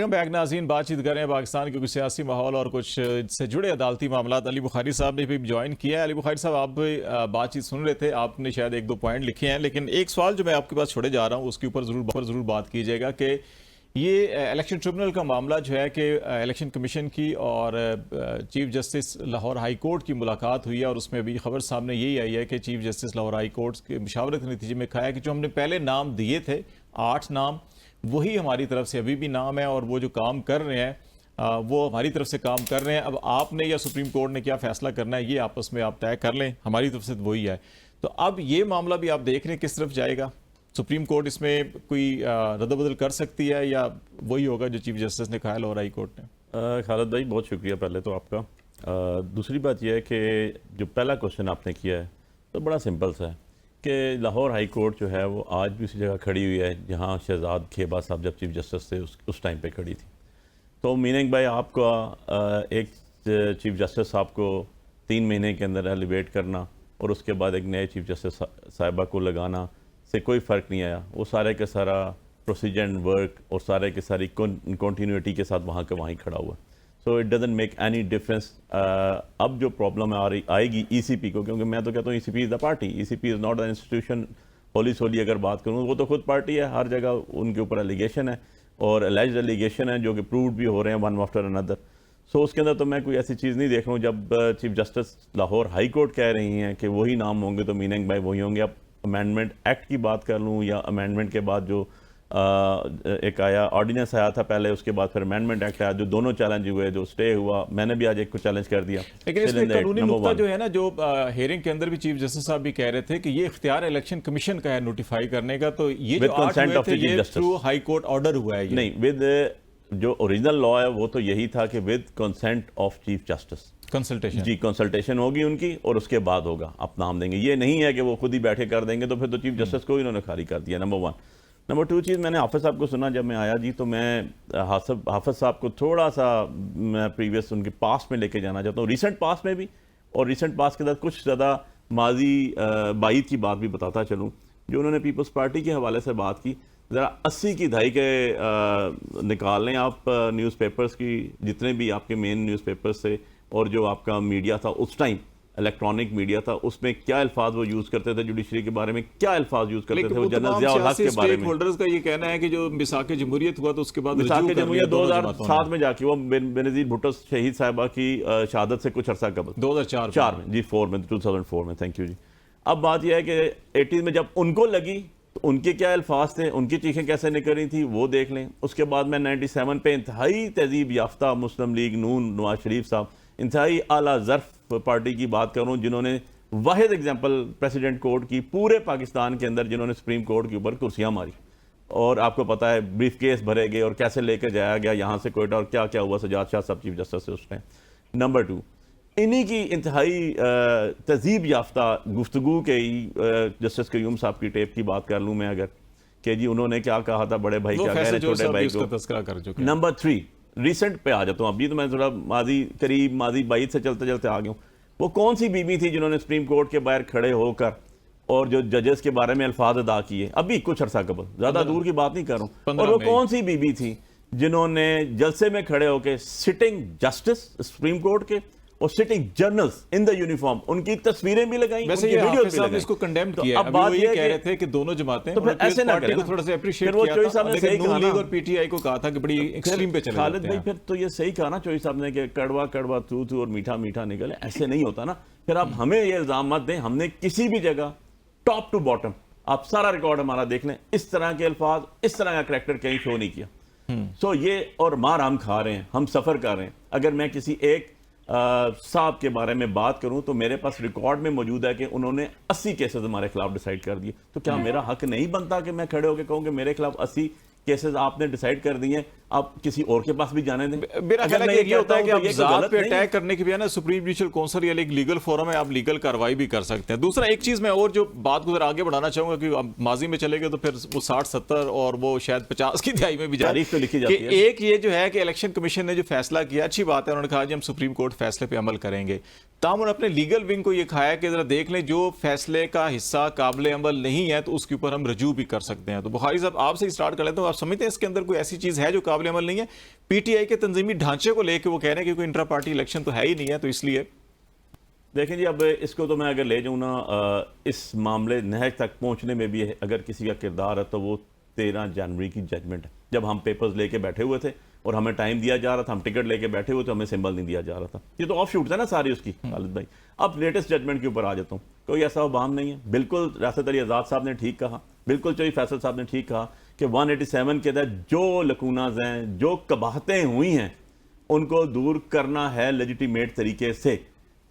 Welcome back नाज़रीन। बातचीत कर रहे हैं पाकिस्तान के कुछ सियासी माहौल और कुछ से जुड़े अदालती मामला। अली बुखारी साहब ने भी ज्वाइन किया है। अली बुखारी साहब, आप भी बातचीत सुन रहे थे, आपने शायद एक दो पॉइंट लिखे हैं, लेकिन एक सवाल जो मैं आपके पास छोड़े जा रहा हूँ उसके ऊपर ज़रूर बात कीजिएगा कि ये इलेक्शन ट्रिब्यूनल का मामला जो है कि इलेक्शन कमीशन की और chief justice Lahore high court की मुलाकात हुई है, और उसमें अभी खबर सामने यही आई है कि chief justice Lahore high court के मुशावरत के नतीजे में कहा है कि जो हमने पहले नाम दिए थे 8 नाम, वही हमारी तरफ से अभी भी नाम है, और वो जो काम कर रहे हैं वो हमारी तरफ से काम कर रहे हैं। अब आपने या सुप्रीम कोर्ट ने क्या फैसला करना है ये आपस में आप तय कर लें, हमारी तरफ से तो वही है। तो अब ये मामला भी आप देख रहे हैं किस तरफ जाएगा? सुप्रीम कोर्ट इसमें कोई रद्द-बदल कर सकती है या वही होगा जो चीफ जस्टिस ने कहा है लाहौर हाई कोर्ट ने? खालिद भाई, बहुत शुक्रिया पहले तो आपका। दूसरी बात यह है कि जो पहला क्वेश्चन आपने किया है तो बड़ा सिंपल सा है कि लाहौर हाई कोर्ट जो है वो आज भी उसी जगह खड़ी हुई है जहां शहजाद खेबा साहब जब चीफ जस्टिस थे उस टाइम पे खड़ी थी। तो मीनिंग भाई, आपका एक चीफ जस्टिस साहब को 3 महीने के अंदर एलिवेट करना और उसके बाद एक नए चीफ जस्टिस साहिबा को लगाना से कोई फ़र्क नहीं आया। वो सारे का सारा प्रोसीजर एंड वर्क और सारे के सारी कंटिन्यूटी के साथ वहाँ का वहीं खड़ा हुआ। So it doesn't make any difference. अब जो प्रॉब्लम आएगी ईसीपी को, क्योंकि मैं तो कहता हूँ ECP is the party, ECP is not the institution. Wholly solely अगर बात करूँ, वो तो खुद पार्टी है, हर जगह उनके ऊपर एलिगेशन है और एलिज्ड एलिगेशन है जो कि प्रूव्ड भी हो रहे हैं वन आफ्टर अनदर। सो उसके अंदर तो मैं कोई ऐसी चीज़ नहीं देख रहा हूँ। जब chief justice Lahore high court कह रही हैं कि वही नाम होंगे तो मीनिंग भाई वही होंगे। अब अमेंडमेंट एक्ट की बात कर लूँ या अमेंडमेंट के बाद जो एक आया ऑर्डिनेंस आया था पहले, उसके बाद फिर अमेंडमेंट एक्ट आया, जो दोनों चैलेंज हुए, जो स्टे हुआ, मैंने भी आज एक को चैलेंज कर दिया। लेकिन इसमें कानूनी नुक्ता जो है ना, जो हेयरिंग के अंदर भी चीफ जस्टिस साहब भी कह रहे थे कि ये इख्तियार इलेक्शन कमीशन का है नोटिफाई करने का, तो ये जो 8 हुए थे ये थ्रू हाई कोर्ट ऑर्डर हुआ है। नहीं, विद जो ओरिजिनल लॉ है वो तो यही था कि with consent of chief justice consultation, जी कंसल्टेशन होगी उनकी और उसके बाद होगा आप नाम देंगे। ये नहीं है कि वो खुद ही बैठे कर देंगे, तो फिर तो चीफ जस्टिस को इन्होंने खाली कर दिया। नंबर 1। नंबर 2 चीज़, मैंने हाफिज़ साहब को सुना जब मैं आया जी, तो मैं हाफिज़ साहब को थोड़ा सा मैं प्रीवियस उनके पास्ट में लेके जाना चाहता हूँ, रिसेंट पास्ट में भी, और रिसेंट पास्ट के साथ कुछ ज़्यादा माजी बाईद की बात भी बताता चलूँ। जो उन्होंने पीपल्स पार्टी के हवाले से बात की, ज़रा 80 की दहाई के निकाल लें आप न्यूज़पेपर्स की, जितने भी आपके मेन न्यूज़पेपर्स थे और जो आपका मीडिया था उस टाइम, इलेक्ट्रॉनिक मीडिया था, उसमें क्या अल्फाज वो यूज़ करते थे, जुडिशरी के बारे में क्या अल्फाज यूज़ करते थे, वो जनरल ज़िया उल हक के बारे में। होल्डर्स का ये कहना है कि जो मिसाक जमहूरियत हुआ तो उसके बाद मिसाक जमहूरियत 2007 में जाके, वो बेनज़ीर भुट्टो शहीद साहिबा की शहादत से कुछ अर्सा कबल 2004 में जी 2004 में, थैंक यू जी। अब बात यह है कि 80 में जब उनको लगी तो उनके क्या अल्फाज थे, उनकी चीखें कैसे निकल रही थी, वो देख लें। उसके बाद मैं 97 पे इंतहाई तहजीब याफ्ता मुस्लिम लीग नून नवाज शरीफ साहब, इंतहाई आला ज़र्फ पार्टी की बात करूं, जिन्होंने वाहिद एग्जाम्पल प्रेसिडेंट कोर्ट की पूरे पाकिस्तान के अंदर, जिन्होंने सुप्रीम कोर्ट के ऊपर कुर्सियां मारी, और आपको पता है ब्रीफ केस भरे गए और कैसे लेकर जाया गया यहाँ से कोयटा, और क्या क्या हुआ सजाद शाह साहब चीफ जस्टिस से उस टाइम। नंबर 2, इन्हीं की इंतहाई तहजीब याफ्ता गुफ्तगू के जस्टिस कयूम साहब की टेप की बात कर लूँ मैं अगर, कि जी उन्होंने क्या कहा था, बड़े भाई क्या कह रहे छोटे भाई को। नंबर 3 रिसेंट पे आ जाता हूँ, अभी तो मैं थोड़ा माजी 22 से चलते चलते आ गया हूँ। वो कौन सी बीबी थी जिन्होंने सुप्रीम कोर्ट के बाहर खड़े होकर और जो जजेस के बारे में अल्फाज अदा किए अभी कुछ अर्सा कबल, ज्यादा दूर की बात नहीं कर रहा हूँ, और वो कौन सी बीबी थी जिन्होंने जलसे में खड़े होकर सिटिंग जस्टिस सुप्रीम कोर्ट के और sitting journals in the uniform, उनकी तस्वीरें भी लगाई, वैसे ये वीडियो भी लगाई, इसको कंडेम किया। अब बात ये कह रहे थे कि दोनों जमातें, तो फिर ऐसे ना करें, थोड़ा सा अप्रिशिएट किया था, लेकिन नून लीग और पीटीआई को कहा था कि बड़ी एक्सट्रीम पे चले खालिद भाई, फिर तो ये सही कहा ना चौधरी साहब ने कि कड़वा कड़वा थू थू और मीठा मीठा निकले, ऐसे नहीं होता ना। फिर आप हमें ये इल्जाम मत दें, हमने किसी भी जगह टॉप टू बॉटम आप सारा रिकॉर्ड हमारा देख लें, इस तरह के अल्फाज, इस तरह का करैक्टर कहीं शो नहीं किया। सो ये और मार हम खा रहे हैं, हम सफर कर रहे हैं। अगर मैं किसी एक साहब के बारे में बात करूं तो मेरे पास रिकॉर्ड में मौजूद है कि उन्होंने 80 केसेस हमारे खिलाफ डिसाइड कर दिए, तो क्या मेरा हक नहीं बनता कि मैं खड़े होकर कहूं कि मेरे खिलाफ 80 केसेस आपने डिसाइड कर दिए, आप किसी और के पास भी जाने दें? मेरा ख्याल है कि ये होता है कि आप जात पे अटैक करने के भी है ना, सुप्रीम जुडिशल काउंसिल या एक लीगल फोरम है, आप लीगल कार्रवाई भी कर सकते हैं। दूसरा एक चीज मैं और जो बात को जरा आगे बढ़ाना चाहूंगा कि आप माजी में चले गए तो फिर वो 60-70 और वो शायद 50 की दहाई में भी जा रही तो लिखी जाती है। एक ये जो है कि इलेक्शन कमीशन ने जो फैसला किया, अच्छी बात है, उन्होंने कहा जी हम सुप्रीम कोर्ट फैसले पे अमल करेंगे। तब उन्होंने अपने लीगल विंग को ये खाया कि जरा देख लें जो फैसले का हिस्सा काबिल अमल नहीं है तो उसके ऊपर हम रजू भी कर सकते हैं। तो बुखारी साहब आपसे स्टार्ट कर लेते हैं, आप समझते हैं इसके अंदर कोई ऐसी चीज है जो काबिल अमल नहीं है, पीटीआई के तंजीमी ढांचे को लेकर वो कह रहे हैं कि कोई इंट्रा पार्टी इलेक्शन तो है ही नहीं है, तो इसलिए देखें जी, अब इसको तो मैं अगर ले जाऊँ ना, इस मामले नहज तक पहुँचने में भी अगर किसी का किरदार है तो वो 13 जनवरी की जजमेंट है, जब हम पेपर्स लेके बैठे हुए थे और हमें टाइम दिया जा रहा था, हम टिकट लेके बैठे हुए थे, हमें सिंबल नहीं दिया जा रहा था। ये तो ऑफ शूट था ना सारी उसकी खालिद भाई। अब लेटेस्ट जजमेंट के ऊपर आ जाता हूँ, कोई ऐसा अबाम नहीं है। बिल्कुल रियासत अली आज़ाद साहब ने ठीक कहा, बिल्कुल चौधरी फैसल साहब ने ठीक कहा कि 187 के तहत जो लकूनाज हैं, जो कबाहतें हुई हैं, उनको दूर करना है लेजिटिमेट तरीके से।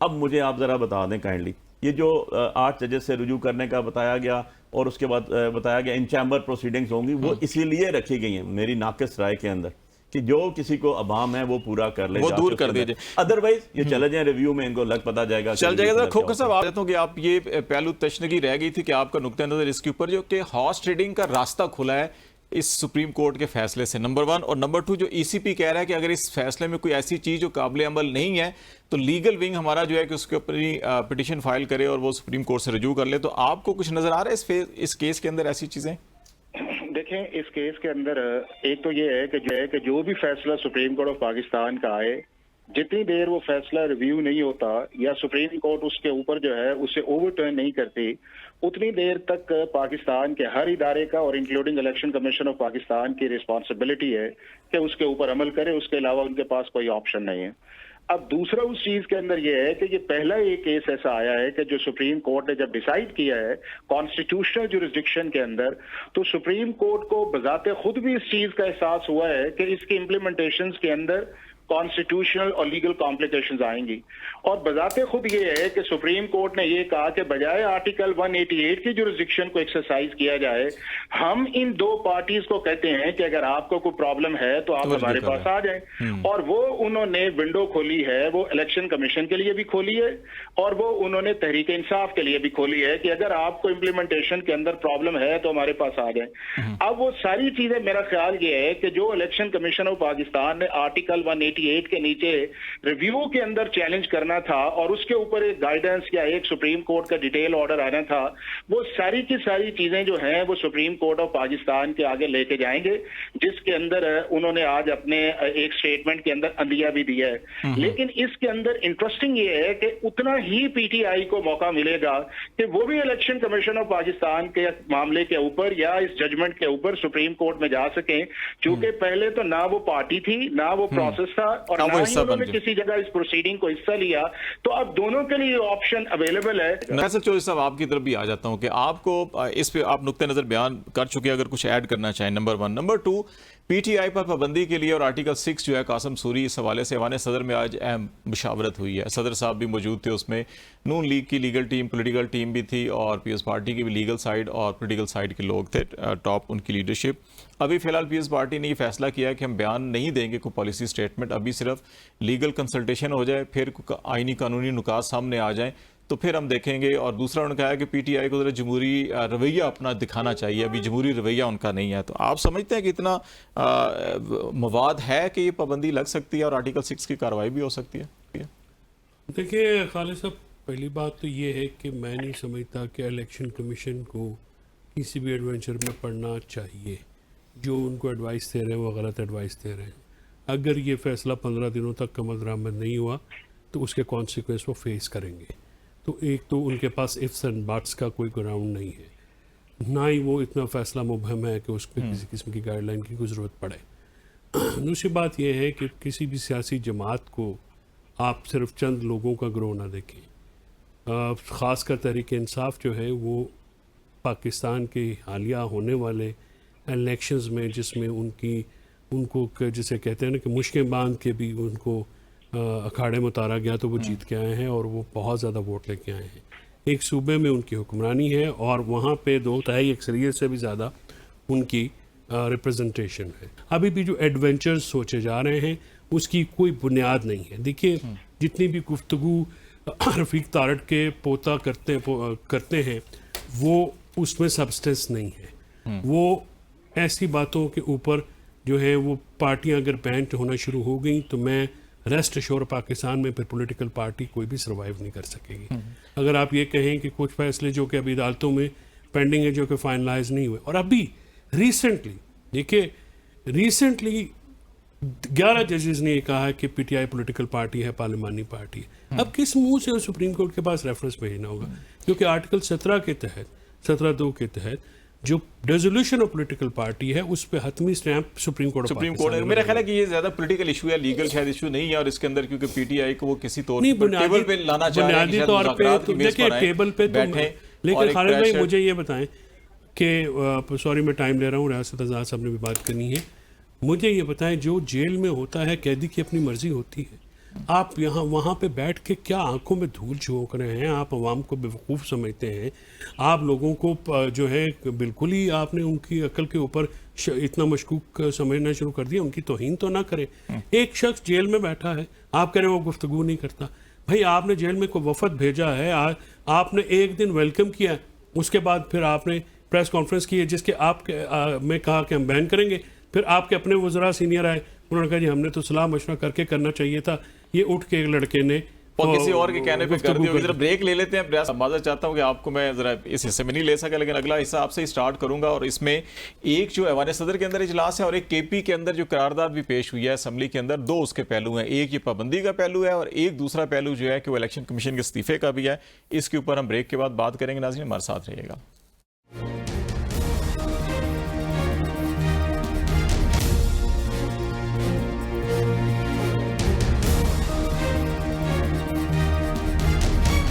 अब मुझे आप ज़रा बता दें काइंडली, ये जो 8 जजेस से रुजू करने का बताया गया और उसके बाद बताया गया इन चैम्बर प्रोसीडिंग्स होंगी, वो इसीलिए रखी गई हैं मेरी नाकिस राय के अंदर कि जो किसी को अबाम है वो पूरा कर ले, वो दूर कर दीजिए, अदरवाइज ये चले जाए रिव्यू में, इनको लग पता जाएगा, चल जाएगा। खोखर साहब, आप हूँ कि आप ये पहलू तशनगी रह गई थी कि आपका नुक्ता नजर इसके ऊपर जो कि हॉर्स ट्रेडिंग का रास्ता खुला है इस सुप्रीम कोर्ट के फैसले से, नंबर 1, और नंबर 2 जो ईसीपी कह रहा है कि अगर इस फैसले में कोई ऐसी चीज जो काबिल अमल नहीं है तो लीगल विंग हमारा जो है कि उसके ऊपर पिटिशन फाइल करे और वो सुप्रीम कोर्ट से रजू कर ले। तो आपको कुछ नजर आ रहा है इस केस के अंदर ऐसी चीजें? देखें, इस केस के अंदर एक तो ये है कि जो भी फैसला सुप्रीम कोर्ट ऑफ पाकिस्तान का आए, जितनी देर वो फैसला रिव्यू नहीं होता या सुप्रीम कोर्ट उसके ऊपर जो है उसे ओवरटर्न नहीं करती, उतनी देर तक पाकिस्तान के हर इदारे का और including election commission of Pakistan की रिस्पॉन्सिबिलिटी है कि उसके ऊपर अमल करे, उसके अलावा उनके पास कोई ऑप्शन नहीं है। अब दूसरा उस चीज के अंदर यह है कि ये पहला एक केस ऐसा आया है कि जो सुप्रीम कोर्ट ने जब डिसाइड किया है कॉन्स्टिट्यूशनल जुरिस्डिक्शन के अंदर, तो सुप्रीम कोर्ट को बजाते खुद भी इस चीज का एहसास हुआ है कि इसकी इम्प्लीमेंटेशन के अंदर कॉन्स्टिट्यूशनल और लीगल कॉम्प्लिकेशंस आएंगी। और बजाते खुद ये है कि सुप्रीम कोर्ट ने ये कहा कि बजाय आर्टिकल 188 की जुरिस्डिक्शन को एक्सरसाइज किया जाए, हम इन दो पार्टीज को कहते हैं कि अगर आपको कोई प्रॉब्लम है तो आप हमारे पास आ जाएं। और वो उन्होंने विंडो खोली है, वो इलेक्शन कमीशन के लिए भी खोली है और वो उन्होंने तहरीक इंसाफ के लिए भी खोली है कि अगर आपको इम्प्लीमेंटेशन के अंदर प्रॉब्लम है तो हमारे पास आ जाए। अब वो सारी चीजें, मेरा ख्याल ये है कि जो इलेक्शन कमीशन ऑफ पाकिस्तान ने आर्टिकल 188 के नीचे रिव्यू के अंदर चैलेंज करना था और उसके ऊपर एक गाइडेंस या एक सुप्रीम कोर्ट का डिटेल ऑर्डर आना था, वो सारी की सारी चीजें जो हैं वो सुप्रीम कोर्ट ऑफ पाकिस्तान के आगे लेके जाएंगे, जिसके अंदर उन्होंने आज अपने एक स्टेटमेंट के अंदर अंदिया भी दिया है। लेकिन इसके अंदर इंटरेस्टिंग ये है कि उतना ही पीटीआई को मौका मिलेगा कि वो भी इलेक्शन कमीशन ऑफ पाकिस्तान के मामले के ऊपर या इस जजमेंट के ऊपर सुप्रीम कोर्ट में जा सकें, क्योंकि पहले तो ना वो पार्टी थी, ना वो प्रोसेस था और ना ही उन्होंने किसी जगह इस प्रोसीडिंग को हिस्सा लिया। तो अब दोनों के लिए ऑप्शन अवेलेबल है। फैसल चौधरी साहब, आपकी तरफ भी आ जाता हूं कि आपको इस पे आप नुक्ते नजर बयान कर चुके हैं, अगर कुछ ऐड करना चाहें, नंबर 1। नंबर 2, पीटीआई पर पाबंदी के लिए और आर्टिकल 6 जो है कासिम सूरी, इस हवाले से ऐवान सदर में आज अहम मुशावरत हुई है। सदर साहब भी मौजूद थे उसमें, नून लीग की लीगल टीम, पॉलिटिकल टीम भी थी और पीएस पार्टी की भी लीगल साइड और पॉलिटिकल साइड के लोग थे, टॉप उनकी लीडरशिप। अभी फिलहाल पीएस पार्टी ने ये फैसला किया है कि हम बयान नहीं देंगे कोई पॉलिसी स्टेटमेंट, अभी सिर्फ लीगल कंसल्टेशन हो जाए, फिर आईनी कानूनी नुकात सामने आ जाए तो फिर हम देखेंगे। और दूसरा उन्होंने कहा है कि पीटीआई को जरा जमहूरी रवैया अपना दिखाना चाहिए, अभी जमहूरी रवैया उनका नहीं है। तो आप समझते हैं कि इतना मवाद है कि ये पाबंदी लग सकती है और आर्टिकल 6 की कार्रवाई भी हो सकती है? देखिए खालिद साहब, पहली बात तो ये है कि मैं नहीं समझता कि इलेक्शन कमीशन को किसी भी एडवेंचर में पढ़ना चाहिए। जो उनको एडवाइस दे रहे हैं वो गलत एडवाइस दे रहे हैं। अगर ये फैसला 15 दिनों तक अमल दरामद नहीं हुआ तो उसके कॉन्सिक्वेंस वो फेस करेंगे। तो एक तो उनके पास इफ्स एंड बट्स का कोई ग्राउंड नहीं है, ना ही वो इतना फैसला मुबहम है कि उस पर किसी किस्म की गाइडलाइन की कोई ज़रूरत पड़े। दूसरी बात यह है कि किसी भी सियासी जमात को आप सिर्फ चंद लोगों का ग्रोह ना देखें। ख़ास कर तहरीक इंसाफ जो है वो पाकिस्तान के हालिया होने वाले इलेक्शंस में, जिसमें उनको जिसे कहते हैं ना कि मुश्किल बांध के भी उनको अखाड़े में उतारा गया तो वो जीत के आए हैं और वो बहुत ज़्यादा वोट लेके आए हैं। एक सूबे में उनकी हुक्मरानी है और वहाँ पे 2/3 अक्सरियत से भी ज़्यादा उनकी रिप्रेजेंटेशन है। अभी भी जो एडवेंचर्स सोचे जा रहे हैं उसकी कोई बुनियाद नहीं है। देखिए, जितनी भी गुफ्तगू रफ़ीक तारड़ के पोता करते हैं वो उसमें सब्सटेंस नहीं है। वो ऐसी बातों के ऊपर जो है वो पार्टियां अगर बैन होना शुरू हो गई तो मैं रेस्ट श्योर पाकिस्तान में फिर पॉलिटिकल पार्टी कोई भी सर्वाइव नहीं कर सकेगी। अगर आप ये कहें कि कुछ फैसले जो कि अभी अदालतों में पेंडिंग है, जो कि फाइनलाइज नहीं हुए, और अभी रिसेंटली देखिए, रिसेंटली 11 जजेस ने ये कहा है कि पीटीआई पॉलिटिकल पार्टी है, पार्लिमानी पार्टी है। अब किस मुंह से सुप्रीम कोर्ट के पास रेफरेंस भेजना होगा? क्योंकि आर्टिकल 17 के तहत, 17(2) के तहत जो रेजोल्यूशन ऑफ पॉलिटिकल पार्टी है उस पे हतमी स्टैंप सुप्रीम कोर्ट मेरा ख्याल है कि ये ज्यादा पॉलिटिकल इशू है, लीगल शायद इशू नहीं है, और इसके अंदर क्योंकि पीटीआई को वो किसी टेबल पे लाना चाह रहे हैं, बुनियादी तौर पे तो देखिए टेबल पे तो, लेकिन खालिद भाई मुझे ये बताएं कि सॉरी मैं टाइम ले रहा हूँ, रियासत आज़ाद साहब ने भी बात करनी है, मुझे ये बताएं जो जेल में होता है कैदी की अपनी मर्जी होती है, आप यहाँ वहाँ पे बैठ के क्या आंखों में धूल झोंक रहे हैं? आप अवाम को बेवकूफ़ समझते हैं, आप लोगों को जो है बिल्कुल ही आपने उनकी अकल के ऊपर इतना मशकूक समझना शुरू कर दिया। उनकी तौहीन तो ना करें। एक शख्स जेल में बैठा है, आप कह रहे हैं वो गुफ्तगू नहीं करता। भाई आपने जेल में कोई वफद भेजा है, आपने एक दिन वेलकम किया, उसके बाद फिर आपने प्रेस कॉन्फ्रेंस की है जिसके में कहा कि हम बैन करेंगे, फिर आपके अपने वज़रा सीनियर आए, उन्होंने कहा जी हमने तो सलाह मशवरा करके करना चाहिए था, ये उठ के एक लड़के ने और किसी और के कहने पे कर दिया। जरा ब्रेक ले लेते हैं। प्रयास माजर चाहता हूँ कि आपको मैं जरा इस हिस्से में नहीं ले सका, लेकिन अगला हिस्सा आपसे ही स्टार्ट करूंगा, और इसमें एक जो ऐवान सदर के अंदर इजलास है और एक केपी के अंदर जो करारदाद भी पेश हुई है असम्बली के अंदर, दो उसके पहलू हैं, एक ये पाबंदी का पहलू है और एक दूसरा पहलू जो है कि वो इलेक्शन कमीशन के इस्तीफे का भी है। इसके ऊपर हम ब्रेक के बाद बात करेंगे। नाज़रीन हमारे साथ रहिएगा।